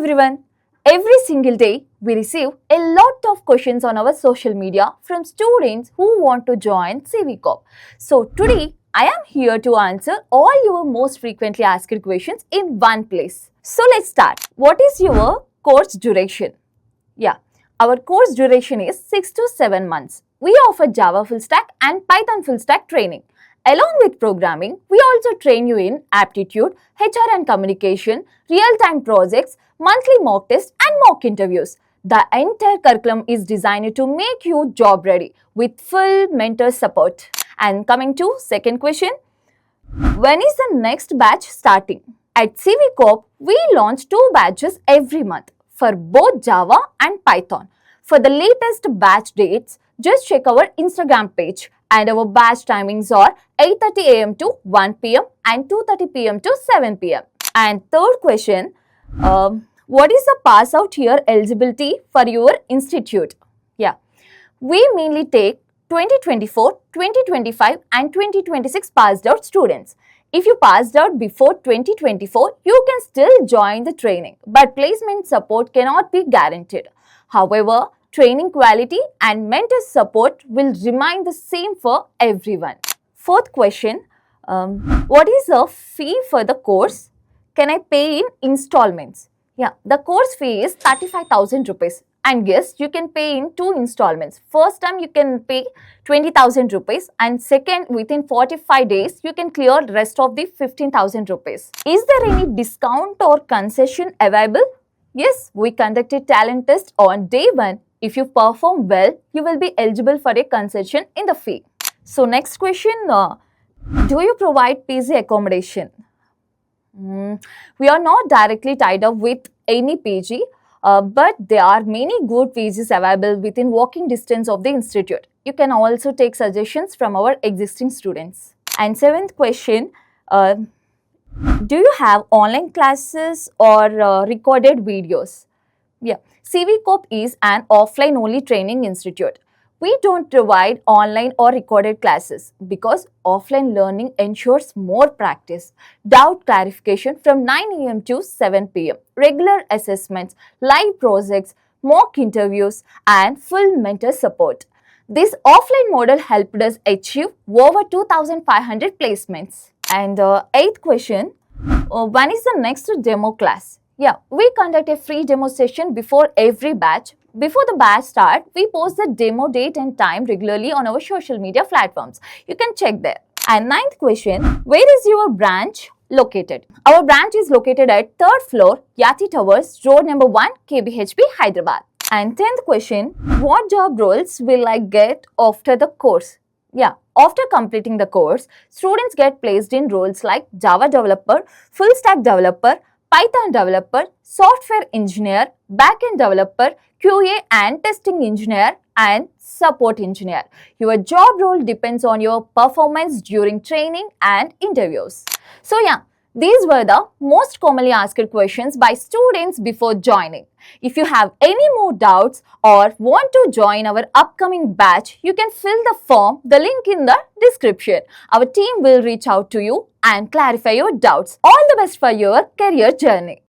everyone. Every single day, we receive a lot of questions on our social media from students who want to join CVCORP. So today, I am here to answer all your most frequently asked questions in one place. So let's start. What is your course duration? Yeah, our course duration is 6 to 7 months. We offer Java full stack and Python full stack training. Along with programming, we also train you in aptitude, HR and communication, real-time projects, monthly mock tests and mock interviews. The entire curriculum is designed to make you job ready with full mentor support. And coming to second question, when is the next batch starting? At CVCORP, we launch 2 batches every month for both Java and Python. For the latest batch dates, just check our Instagram page, and our batch timings are 8:30 a.m. to 1 p.m. and 2:30 p.m. to 7 p.m. And third question, what is the pass out year eligibility for your institute? Yeah, we mainly take 2024, 2025 and 2026 passed out students. If you passed out before 2024, you can still join the training, but placement support cannot be guaranteed. However, training quality and mentor support will remain the same for everyone. Fourth question, what is the fee for the course? Can I pay in installments? Yeah, the course fee is 35,000 rupees. And yes, you can pay in 2 installments. First time you can pay 20,000 rupees and second within 45 days you can clear rest of the 15,000 rupees. Is there any discount or concession available? Yes, we conducted talent test on day 1. If you perform well, you will be eligible for a concession in the fee. So next question, do you provide PG accommodation? We are not directly tied up with any PG, but there are many good PGs available within walking distance of the institute. You can also take suggestions from our existing students. And seventh question, do you have online classes or recorded videos? Yeah, CVCORP is an offline only training institute. We don't provide online or recorded classes because offline learning ensures more practice, doubt clarification from 9 a.m. to 7 p.m., regular assessments, live projects, mock interviews, and full mentor support. This offline model helped us achieve over 2,500 placements. And eighth question, when is the next demo class? Yeah, we conduct a free demo session before every batch. Before the batch start, we post the demo date and time regularly on our social media platforms. You can check there. And ninth question, where is your branch located? Our branch is located at 3rd floor, Yati Towers, road number 1, KBHP, Hyderabad. And 10th question, what job roles will I get after the course? Yeah, after completing the course, students get placed in roles like Java developer, full stack developer, Python developer, software engineer, backend developer, QA and testing engineer, and support engineer. Your job role depends on your performance during training and interviews. So yeah, these were the most commonly asked questions by students before joining. If you have any more doubts or want to join our upcoming batch, you can fill the form, the link in the description. Our team will reach out to you and clarify your doubts. All the best for your career journey.